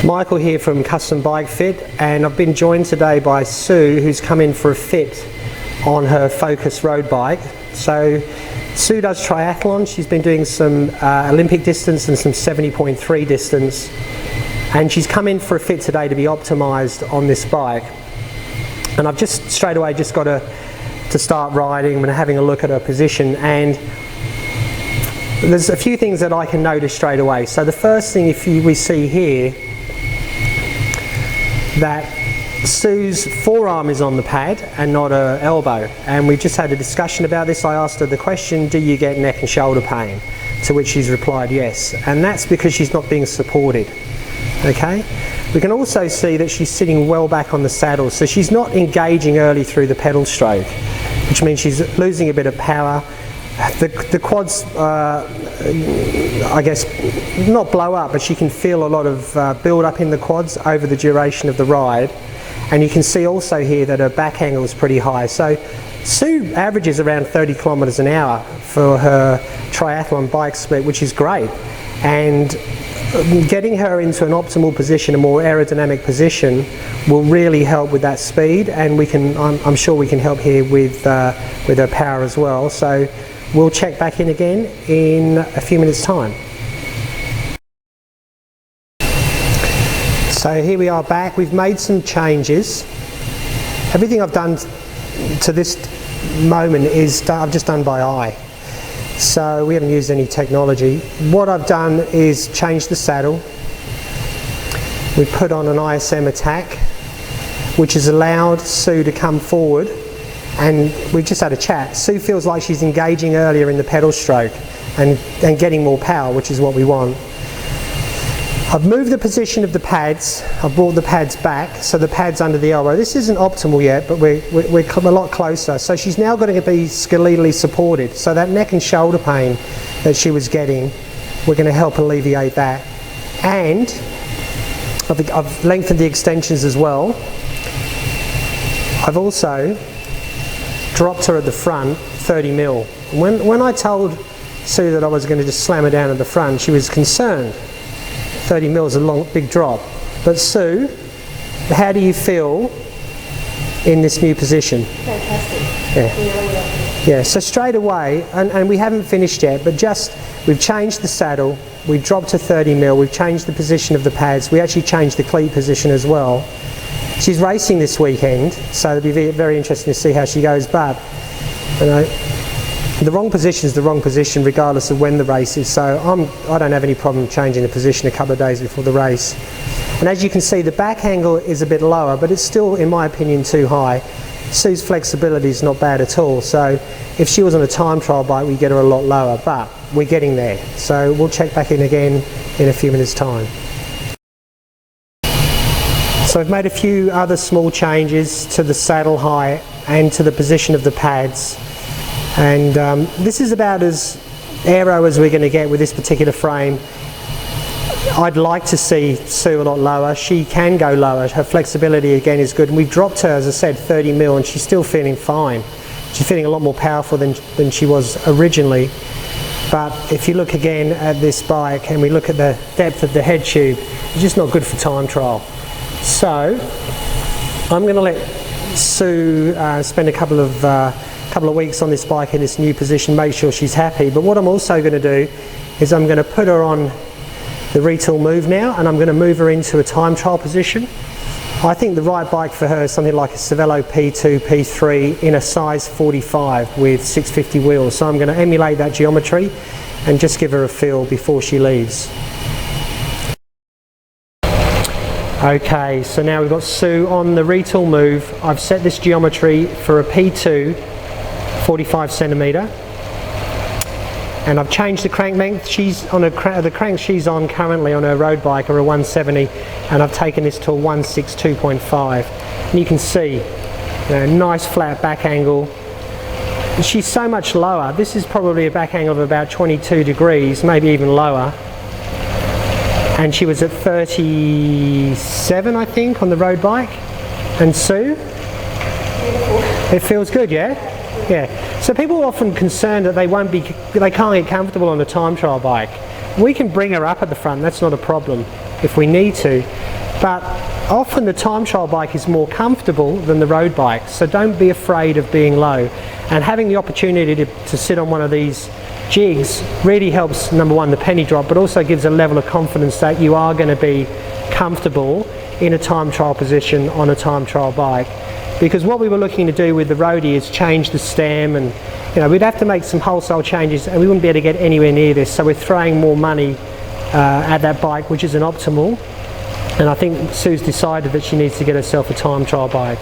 Michael here from Custom Bike Fit, and I've been joined today by Sue, who's come in for a fit on her Focus road bike. So Sue does triathlon. She's been doing some Olympic distance and some 70.3 distance, and she's come in for a fit today to be optimised on this bike. And I've just straight away just got to start riding and having a look at her position, and there's a few things that I can notice straight away. So the first thing, we see here that Sue's forearm is on the pad and not her elbow, and we just had a discussion about this. I asked her the question, do you get neck and shoulder pain? To which she's replied yes, and that's because she's not being supported. Okay, we can also see that she's sitting well back on the saddle, so she's not engaging early through the pedal stroke, which means she's losing a bit of power. The quads, I guess, not blow up, but she can feel a lot of build up in the quads over the duration of the ride. And you can see also here that her back angle is pretty high. So Sue averages around 30 kilometres an hour for her triathlon bike split, which is great. And getting her into an optimal position, a more aerodynamic position, will really help with that speed. And we can, I'm sure we can help here with her power as well. So we'll check back in again in a few minutes' time. So here we are back. We've made some changes. Everything I've done to this moment I've just done by eye. So we haven't used any technology. What I've done is change the saddle. We put on an ISM attack, which has allowed Sue to come forward, and we've just had a chat. Sue feels like she's engaging earlier in the pedal stroke and getting more power, which is what we want. I've moved the position of the pads. I've brought the pads back, so the pad's under the elbow. This isn't optimal yet, but we're a lot closer. So she's now going to be skeletally supported. So that neck and shoulder pain that she was getting, we're going to help alleviate that. And I've lengthened the extensions as well. I've also dropped her at the front 30 mil. When I told Sue that I was going to just slam her down at the front, she was concerned. 30 mil is a big drop. But Sue, how do you feel in this new position? Fantastic. Yeah. So straight away, and we haven't finished yet, but we've changed the saddle, we've dropped to 30 mil, we've changed the position of the pads, we actually changed the cleat position as well. She's racing this weekend, so it'll be very interesting to see how she goes, but you know, the wrong position is the wrong position regardless of when the race is, so I don't have any problem changing the position a couple of days before the race. And as you can see, the back angle is a bit lower, but it's still, in my opinion, too high. Sue's flexibility is not bad at all, so if she was on a time trial bike, we'd get her a lot lower, but we're getting there. So we'll check back in again in a few minutes' time. So I've made a few other small changes to the saddle height and to the position of the pads. And this is about as aero as we're going to get with this particular frame. I'd like to see Sue a lot lower. She can go lower. Her flexibility again is good. And we've dropped her, as I said, 30 mil, and she's still feeling fine. She's feeling a lot more powerful than she was originally. But if you look again at this bike and we look at the depth of the head tube, it's just not good for time trial. So I'm going to let Sue spend a couple of weeks on this bike in this new position, make sure she's happy. But what I'm also going to do is I'm going to put her on the retool move now, and I'm going to move her into a time trial position. I think the right bike for her is something like a Cervelo P2, P3 in a size 45 with 650 wheels. So I'm going to emulate that geometry and just give her a feel before she leaves. Okay, so now we've got Sue on the retool move. I've set this geometry for a P2, 45 centimetre, and I've changed the crank length. She's on the crank she's on currently on her road bike are a 170, and I've taken this to a 162.5. And you can see, nice flat back angle. She's so much lower. This is probably a back angle of about 22 degrees, maybe even lower. And she was at 37, I think, on the road bike. And Sue? It feels good, yeah? Yeah. So people are often concerned that they can't get comfortable on a time trial bike. we can bring her up at the front, that's not a problem if we need to, but often the time trial bike is more comfortable than the road bike, so don't be afraid of being low. And having the opportunity to sit on one of these jigs really helps, number one, the penny drop, but also gives a level of confidence that you are going to be comfortable in a time trial position on a time trial bike. Because what we were looking to do with the roadie is change the stem, and we'd have to make some wholesale changes and we wouldn't be able to get anywhere near this, so we're throwing more money at that bike, which isn't optimal. And I think Sue's decided that she needs to get herself a time trial bike.